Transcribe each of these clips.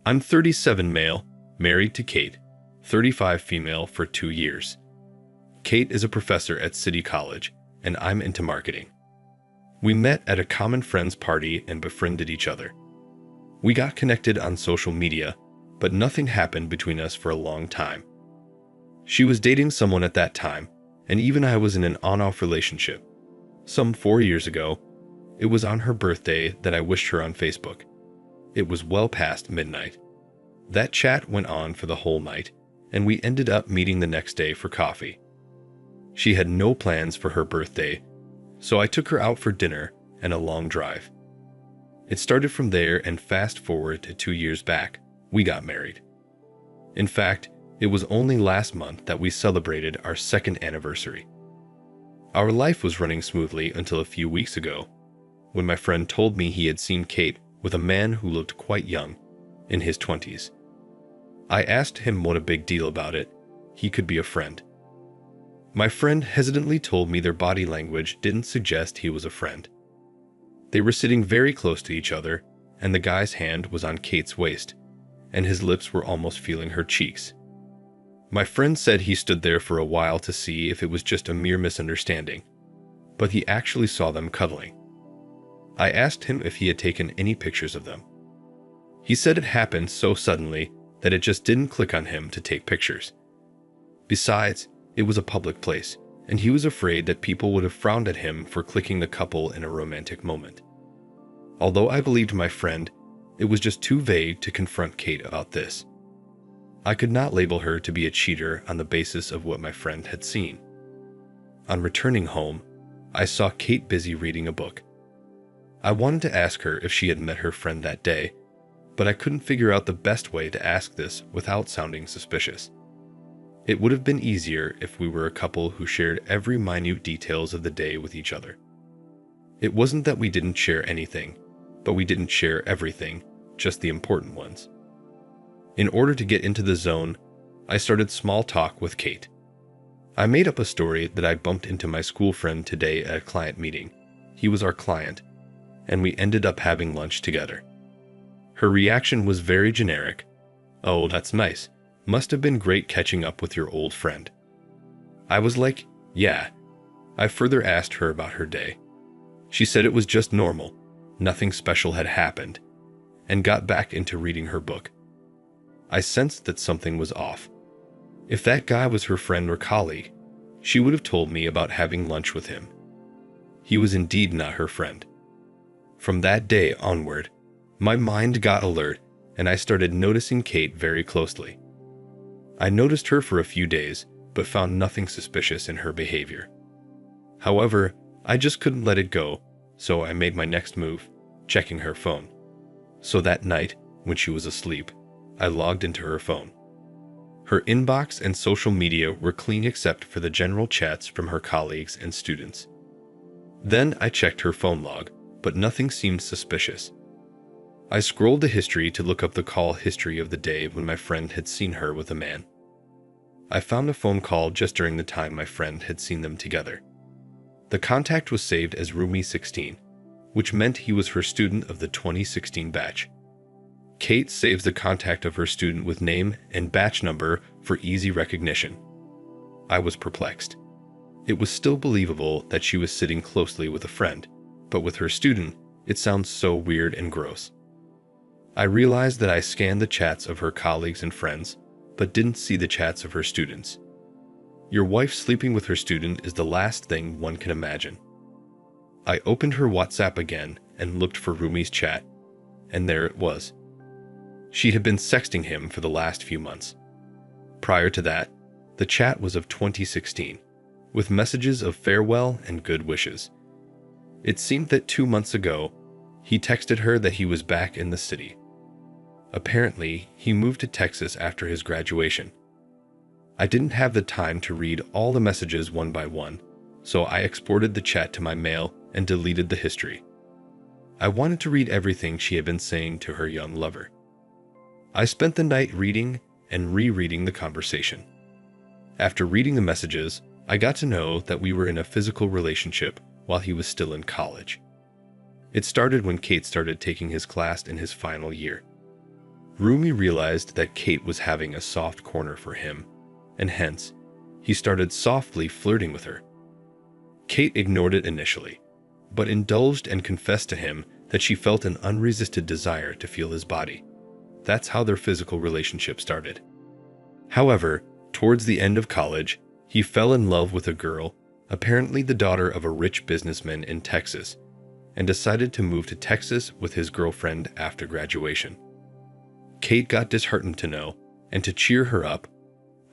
I'm 37 male, married to Kate, 35 female for 2 years. Kate is a professor at City College, and I'm into marketing. We met at a common friend's party and befriended each other. We got connected on social media, but nothing happened between us for a long time. She was dating someone at that time, and even I was in an on-off relationship. Some 4 years ago, it was on her birthday that I wished her on Facebook. It was well past midnight. That chat went on for the whole night, and we ended up meeting the next day for coffee. She had no plans for her birthday, so I took her out for dinner and a long drive. It started from there, and fast forward to 2 years back, we got married. In fact, it was only last month that we celebrated our 2nd anniversary. Our life was running smoothly until a few weeks ago, when my friend told me he had seen Kate with a man who looked quite young, in his 20s. I asked him what a big deal about it. He could be a friend. My friend hesitantly told me their body language didn't suggest he was a friend. They were sitting very close to each other, and the guy's hand was on Kate's waist, and his lips were almost feeling her cheeks. My friend said he stood there for a while to see if it was just a mere misunderstanding, but he actually saw them cuddling. I asked him if he had taken any pictures of them. He said it happened so suddenly that it just didn't click on him to take pictures. Besides, it was a public place, and he was afraid that people would have frowned at him for clicking the couple in a romantic moment. Although I believed my friend, it was just too vague to confront Kate about this. I could not label her to be a cheater on the basis of what my friend had seen. On returning home, I saw Kate busy reading a book. I wanted to ask her if she had met her friend that day, but I couldn't figure out the best way to ask this without sounding suspicious. It would have been easier if we were a couple who shared every minute details of the day with each other. It wasn't that we didn't share anything, but we didn't share everything, just the important ones. In order to get into the zone, I started small talk with Kate. I made up a story that I bumped into my school friend today at a client meeting. He was our client, and we ended up having lunch together. Her reaction was very generic. "Oh, that's nice. Must have been great catching up with your old friend." I was like, "Yeah." I further asked her about her day. She said it was just normal, nothing special had happened, and got back into reading her book. I sensed that something was off. If that guy was her friend or colleague, she would have told me about having lunch with him. He was indeed not her friend. From that day onward, my mind got alert, and I started noticing Kate very closely. I noticed her for a few days, but found nothing suspicious in her behavior. However, I just couldn't let it go, so I made my next move, checking her phone. So that night, when she was asleep, I logged into her phone. Her inbox and social media were clean except for the general chats from her colleagues and students. Then I checked her phone log, but nothing seemed suspicious. I scrolled the history to look up the call history of the day when my friend had seen her with a man. I found a phone call just during the time my friend had seen them together. The contact was saved as Roomie 16, which meant he was her student of the 2016 batch. Kate saves the contact of her student with name and batch number for easy recognition. I was perplexed. It was still believable that she was sitting closely with a friend, but with her student, it sounds so weird and gross. I realized that I scanned the chats of her colleagues and friends, but didn't see the chats of her students. Your wife sleeping with her student is the last thing one can imagine. I opened her WhatsApp again and looked for Rumi's chat, and there it was. She had been sexting him for the last few months. Prior to that, the chat was of 2016, with messages of farewell and good wishes. It seemed that 2 months ago, he texted her that he was back in the city. Apparently, he moved to Texas after his graduation. I didn't have the time to read all the messages one by one, so I exported the chat to my mail and deleted the history. I wanted to read everything she had been saying to her young lover. I spent the night reading and rereading the conversation. After reading the messages, I got to know that we were in a physical relationship while he was still in college. It started when Kate started taking his class in his final year. Rumi realized that Kate was having a soft corner for him, and hence, he started softly flirting with her. Kate ignored it initially, but indulged and confessed to him that she felt an unresisted desire to feel his body. That's how their physical relationship started. However, towards the end of college, he fell in love with a girl, apparently the daughter of a rich businessman in Texas, and decided to move to Texas with his girlfriend after graduation. Kate got disheartened to know, and to cheer her up,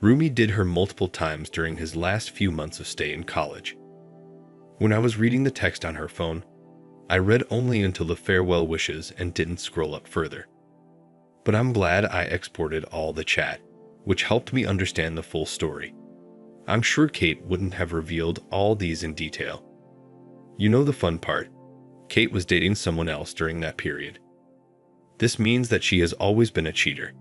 Rumi did her multiple times during his last few months of stay in college. When I was reading the text on her phone, I read only until the farewell wishes and didn't scroll up further. But I'm glad I exported all the chat, which helped me understand the full story. I'm sure Kate wouldn't have revealed all these in detail. You know the fun part, Kate was dating someone else during that period. This means that she has always been a cheater.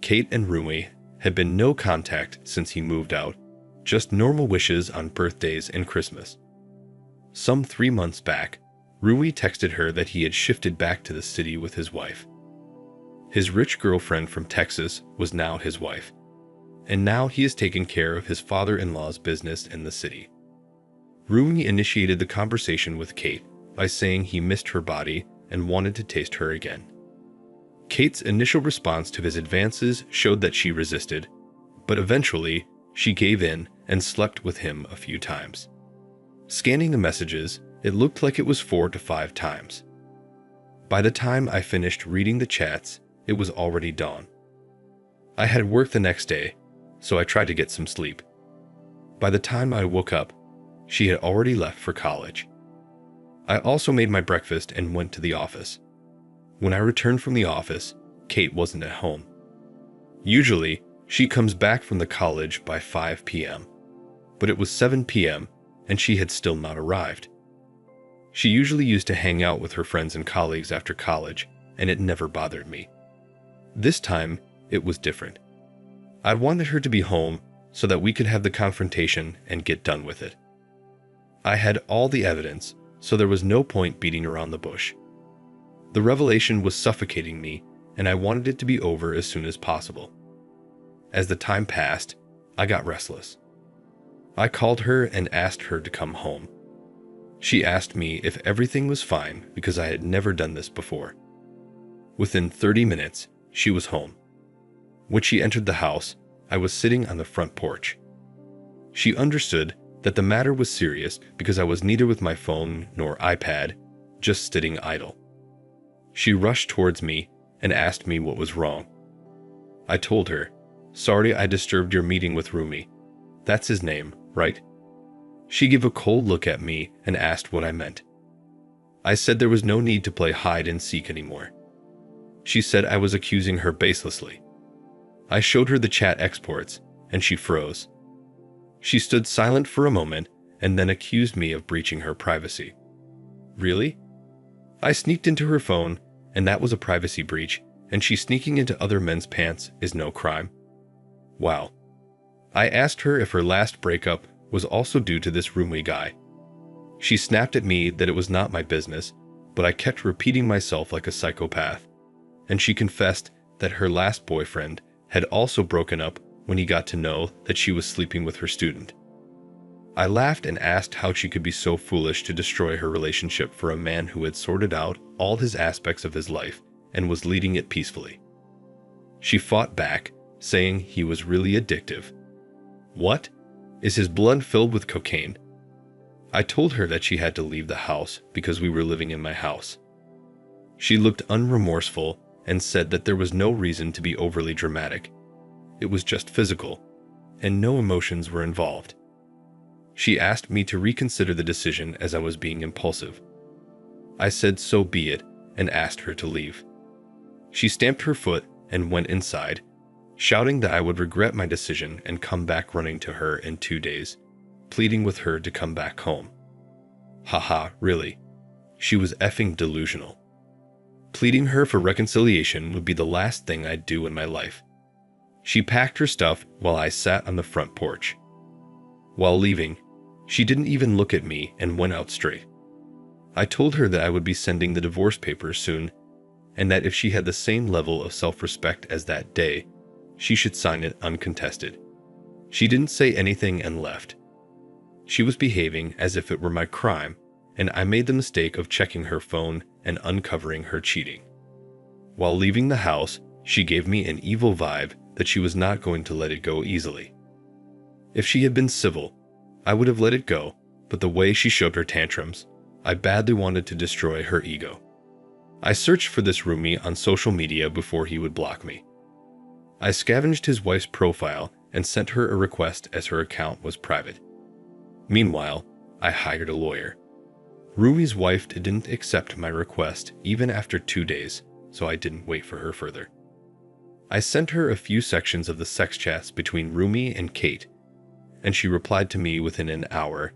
Kate and Rumi had been no contact since he moved out, just normal wishes on birthdays and Christmas. Some 3 months back, Rumi texted her that he had shifted back to the city with his wife. His rich girlfriend from Texas was now his wife, and now he is taking care of his father-in-law's business in the city. Rumi initiated the conversation with Kate by saying he missed her body and wanted to taste her again. Kate's initial response to his advances showed that she resisted, but eventually she gave in and slept with him a few times. Scanning the messages, it looked like it was 4 to 5 times. By the time I finished reading the chats, it was already dawn. I had work the next day, so I tried to get some sleep. By the time I woke up, she had already left for college. I also made my breakfast and went to the office. When I returned from the office, Kate wasn't at home. Usually, she comes back from the college by 5 p.m., but it was 7 p.m. and she had still not arrived. She usually used to hang out with her friends and colleagues after college, and it never bothered me. This time, it was different. I wanted her to be home so that we could have the confrontation and get done with it. I had all the evidence, so there was no point beating around the bush. The revelation was suffocating me, and I wanted it to be over as soon as possible. As the time passed, I got restless. I called her and asked her to come home. She asked me if everything was fine because I had never done this before. Within 30 minutes, she was home. When she entered the house, I was sitting on the front porch. She understood that the matter was serious because I was neither with my phone nor iPad, just sitting idle. She rushed towards me and asked me what was wrong. I told her, "Sorry I disturbed your meeting with Rumi. That's his name, right?" She gave a cold look at me and asked what I meant. I said there was no need to play hide and seek anymore. She said I was accusing her baselessly. I showed her the chat exports, and she froze. She stood silent for a moment and then accused me of breaching her privacy. Really? I sneaked into her phone, and that was a privacy breach, and she sneaking into other men's pants is no crime. Wow. I asked her if her last breakup was also due to this Rumi guy. She snapped at me that it was not my business, but I kept repeating myself like a psychopath, and she confessed that her last boyfriend had also broken up when he got to know that she was sleeping with her student. I laughed and asked how she could be so foolish to destroy her relationship for a man who had sorted out all his aspects of his life and was leading it peacefully. She fought back, saying he was really addictive. What? Is his blood filled with cocaine? I told her that she had to leave the house because we were living in my house. She looked unremorseful and said that there was no reason to be overly dramatic. It was just physical, and no emotions were involved. She asked me to reconsider the decision as I was being impulsive. I said so be it and asked her to leave. She stamped her foot and went inside, shouting that I would regret my decision and come back running to her in 2 days, pleading with her to come back home. Haha, really? She was effing delusional. Pleading her for reconciliation would be the last thing I'd do in my life. She packed her stuff while I sat on the front porch. While leaving, she didn't even look at me and went out straight. I told her that I would be sending the divorce papers soon, and that if she had the same level of self-respect as that day, she should sign it uncontested. She didn't say anything and left. She was behaving as if it were my crime, and I made the mistake of checking her phone and uncovering her cheating. While leaving the house, she gave me an evil vibe that she was not going to let it go easily. If she had been civil, I would have let it go, but the way she showed her tantrums, I badly wanted to destroy her ego. I searched for this roomie on social media before he would block me. I scavenged his wife's profile and sent her a request as her account was private. Meanwhile, I hired a lawyer. Rumi's wife didn't accept my request even after 2 days, so I didn't wait for her further. I sent her a few sections of the sex chats between Rumi and Kate, and she replied to me within an hour,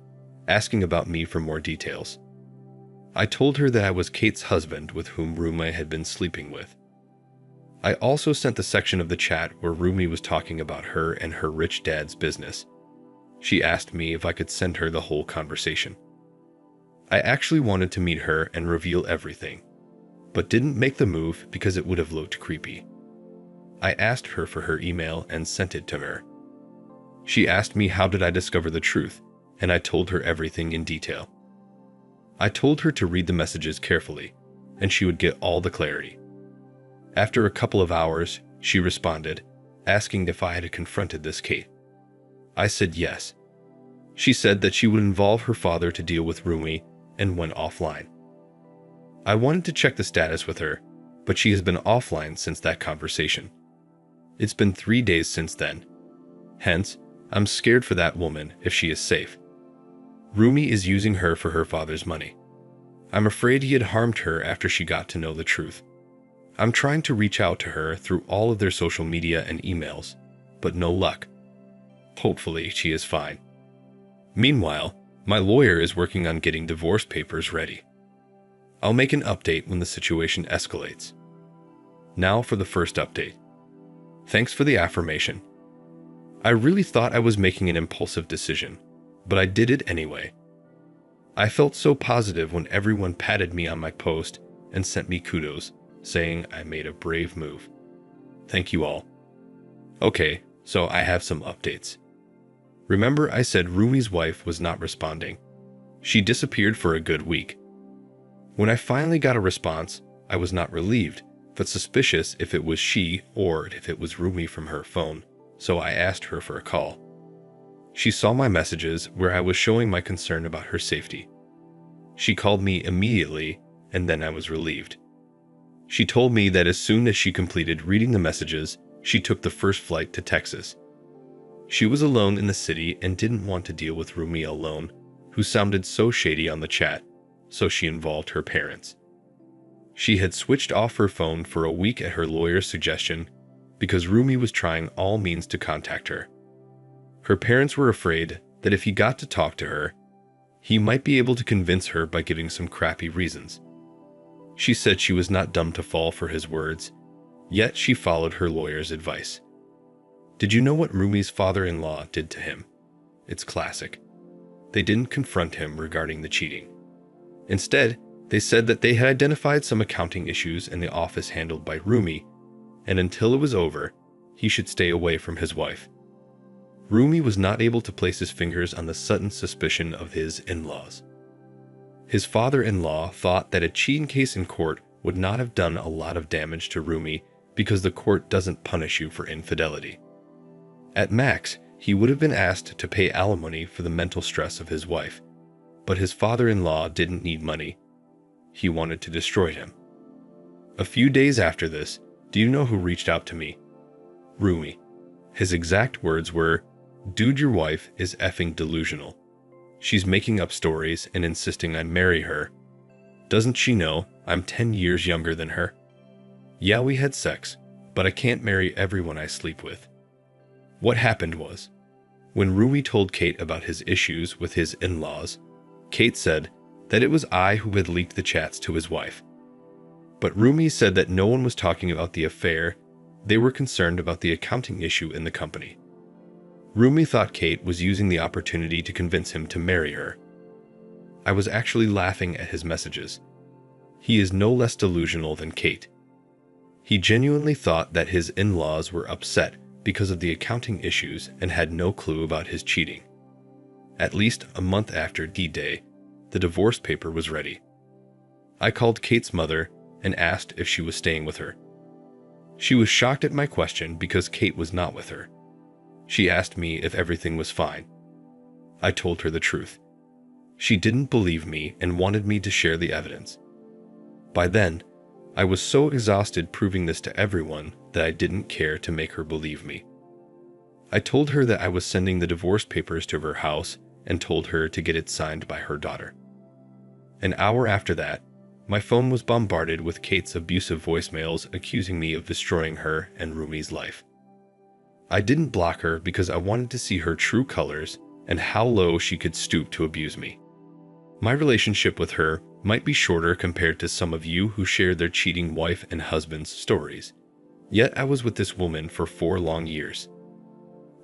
asking about me for more details. I told her that I was Kate's husband with whom Rumi had been sleeping with. I also sent the section of the chat where Rumi was talking about her and her rich dad's business. She asked me if I could send her the whole conversation. I actually wanted to meet her and reveal everything, but didn't make the move because it would have looked creepy. I asked her for her email and sent it to her. She asked me how did I discover the truth, and I told her everything in detail. I told her to read the messages carefully, and she would get all the clarity. After a couple of hours, she responded, asking if I had confronted this Kate. I said yes. She said that she would involve her father to deal with Rumi and went offline. I wanted to check the status with her, but she has been offline since that conversation. It's been 3 days since then. Hence, I'm scared for that woman if she is safe. Rumi is using her for her father's money. I'm afraid he had harmed her after she got to know the truth. I'm trying to reach out to her through all of their social media and emails, but no luck. Hopefully, she is fine. Meanwhile, my lawyer is working on getting divorce papers ready. I'll make an update when the situation escalates. Now for the first update. Thanks for the affirmation. I really thought I was making an impulsive decision, but I did it anyway. I felt so positive when everyone patted me on my post and sent me kudos, saying I made a brave move. Thank you all. Okay, so I have some updates. Remember I said Rumi's wife was not responding. She disappeared for a good week. When I finally got a response, I was not relieved, but suspicious if it was she or if it was Rumi from her phone, so I asked her for a call. She saw my messages where I was showing my concern about her safety. She called me immediately, and then I was relieved. She told me that as soon as she completed reading the messages, she took the first flight to Texas. She was alone in the city and didn't want to deal with Rumi alone, who sounded so shady on the chat, so she involved her parents. She had switched off her phone for a week at her lawyer's suggestion because Rumi was trying all means to contact her. Her parents were afraid that if he got to talk to her, he might be able to convince her by giving some crappy reasons. She said she was not dumb to fall for his words, yet she followed her lawyer's advice. Did you know what Rumi's father-in-law did to him? It's classic. They didn't confront him regarding the cheating. Instead, they said that they had identified some accounting issues in the office handled by Rumi, and until it was over, he should stay away from his wife. Rumi was not able to place his fingers on the sudden suspicion of his in-laws. His father-in-law thought that a cheating case in court would not have done a lot of damage to Rumi because the court doesn't punish you for infidelity. At max, he would have been asked to pay alimony for the mental stress of his wife, but his father-in-law didn't need money. He wanted to destroy him. A few days after this, do you know who reached out to me? Rumi. His exact words were, "Dude, your wife is effing delusional. She's making up stories and insisting I marry her. Doesn't she know I'm 10 years younger than her? Yeah, we had sex, but I can't marry everyone I sleep with." What happened was, when Rumi told Kate about his issues with his in-laws, Kate said that it was I who had leaked the chats to his wife. But Rumi said that no one was talking about the affair, they were concerned about the accounting issue in the company. Rumi thought Kate was using the opportunity to convince him to marry her. I was actually laughing at his messages. He is no less delusional than Kate. He genuinely thought that his in-laws were upset because of the accounting issues and had no clue about his cheating. At least a month after D-Day, the divorce paper was ready. I called Kate's mother and asked if she was staying with her. She was shocked at my question because Kate was not with her. She asked me if everything was fine. I told her the truth. She didn't believe me and wanted me to share the evidence. By then, I was so exhausted proving this to everyone that I didn't care to make her believe me. I told her that I was sending the divorce papers to her house and told her to get it signed by her daughter. An hour after that, my phone was bombarded with Kate's abusive voicemails accusing me of destroying her and Rumi's life. I didn't block her because I wanted to see her true colors and how low she could stoop to abuse me. My relationship with her might be shorter compared to some of you who shared their cheating wife and husband's stories. Yet I was with this woman for 4 long years.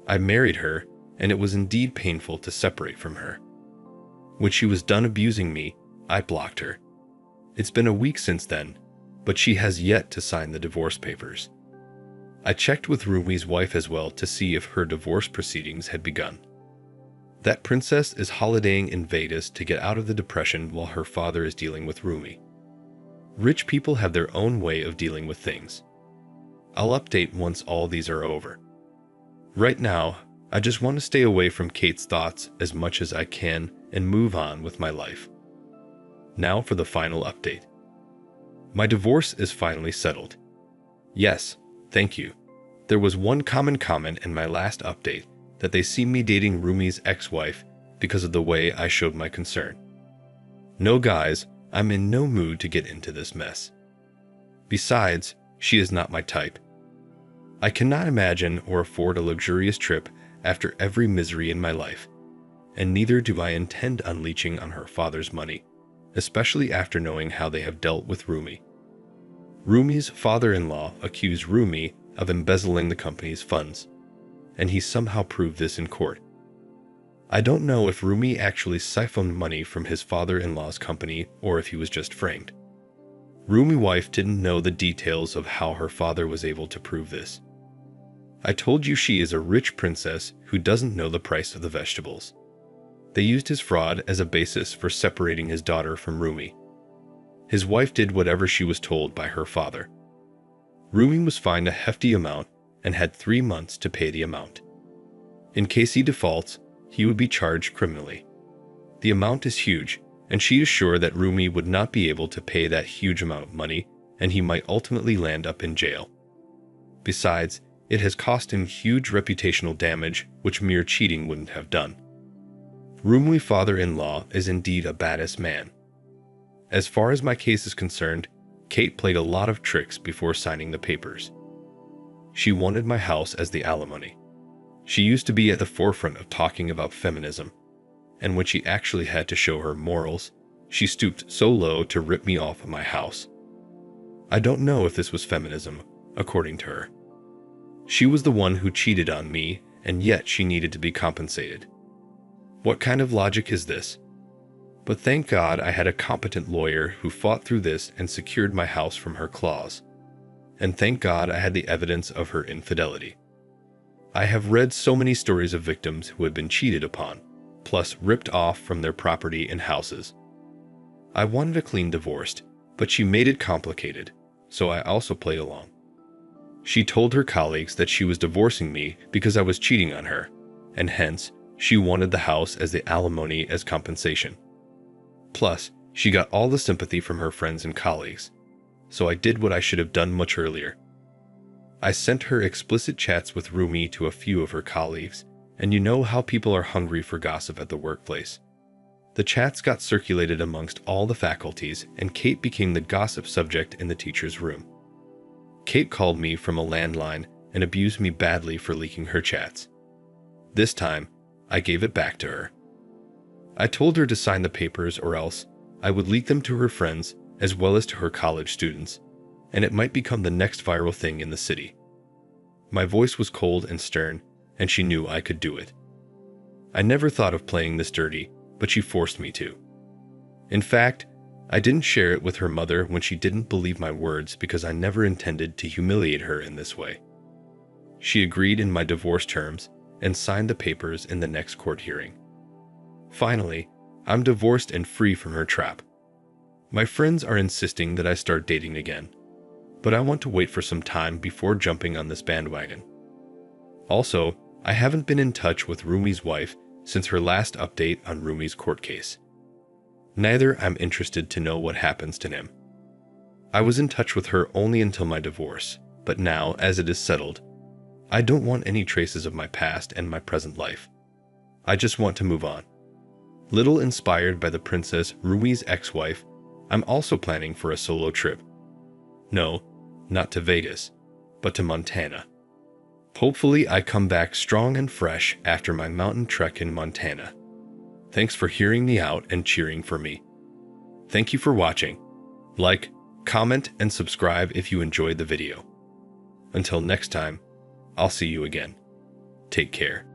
I married her, and it was indeed painful to separate from her. When she was done abusing me, I blocked her. It's been a week since then, but she has yet to sign the divorce papers. I checked with Rumi's wife as well to see if her divorce proceedings had begun. That princess is holidaying in Vegas to get out of the depression while her father is dealing with Rumi. Rich people have their own way of dealing with things. I'll update once all these are over. Right now, I just want to stay away from Kate's thoughts as much as I can and move on with my life. Now for the final update. My divorce is finally settled. Yes, thank you. There was one common comment in my last update that they see me dating Rumi's ex-wife because of the way I showed my concern. No guys, I'm in no mood to get into this mess. Besides, she is not my type. I cannot imagine or afford a luxurious trip after every misery in my life, and neither do I intend on leeching on her father's money, especially after knowing how they have dealt with Rumi. Rumi's father-in-law accused Rumi of embezzling the company's funds, and he somehow proved this in court. I don't know if Rumi actually siphoned money from his father-in-law's company or if he was just framed. Rumi's wife didn't know the details of how her father was able to prove this. I told you she is a rich princess who doesn't know the price of the vegetables. They used his fraud as a basis for separating his daughter from Rumi. His wife did whatever she was told by her father. Rumi was fined a hefty amount and had 3 months to pay the amount. In case he defaults, he would be charged criminally. The amount is huge, and she is sure that Rumi would not be able to pay that huge amount of money, and he might ultimately land up in jail. Besides, it has cost him huge reputational damage which mere cheating wouldn't have done. Rumi's father-in-law is indeed a badass man. As far as my case is concerned, Kate played a lot of tricks before signing the papers. She wanted my house as the alimony. She used to be at the forefront of talking about feminism, and when she actually had to show her morals, she stooped so low to rip me off of my house. I don't know if this was feminism, according to her. She was the one who cheated on me, and yet she needed to be compensated. What kind of logic is this? But thank God I had a competent lawyer who fought through this and secured my house from her claws. And thank God I had the evidence of her infidelity. I have read so many stories of victims who had been cheated upon, plus ripped off from their property and houses. I wanted a clean divorce, but she made it complicated, so I also played along. She told her colleagues that she was divorcing me because I was cheating on her, and hence, she wanted the house as the alimony as compensation. Plus, she got all the sympathy from her friends and colleagues, so I did what I should have done much earlier. I sent her explicit chats with Rumi to a few of her colleagues, and you know how people are hungry for gossip at the workplace. The chats got circulated amongst all the faculties, and Kate became the gossip subject in the teacher's room. Kate called me from a landline and abused me badly for leaking her chats. This time, I gave it back to her. I told her to sign the papers or else I would leak them to her friends as well as to her college students, and it might become the next viral thing in the city. My voice was cold and stern, and she knew I could do it. I never thought of playing this dirty, but she forced me to. In fact, I didn't share it with her mother when she didn't believe my words because I never intended to humiliate her in this way. She agreed in my divorce terms and signed the papers in the next court hearing. Finally, I'm divorced and free from her trap. My friends are insisting that I start dating again, but I want to wait for some time before jumping on this bandwagon. Also, I haven't been in touch with Rumi's wife since her last update on Rumi's court case. Neither I'm interested to know what happens to him. I was in touch with her only until my divorce, but now, as it is settled, I don't want any traces of my past and my present life. I just want to move on. Little inspired by the princess Rumi's ex-wife, I'm also planning for a solo trip. No, not to Vegas, but to Montana. Hopefully I come back strong and fresh after my mountain trek in Montana. Thanks for hearing me out and cheering for me. Thank you for watching. Like, comment, and subscribe if you enjoyed the video. Until next time, I'll see you again. Take care.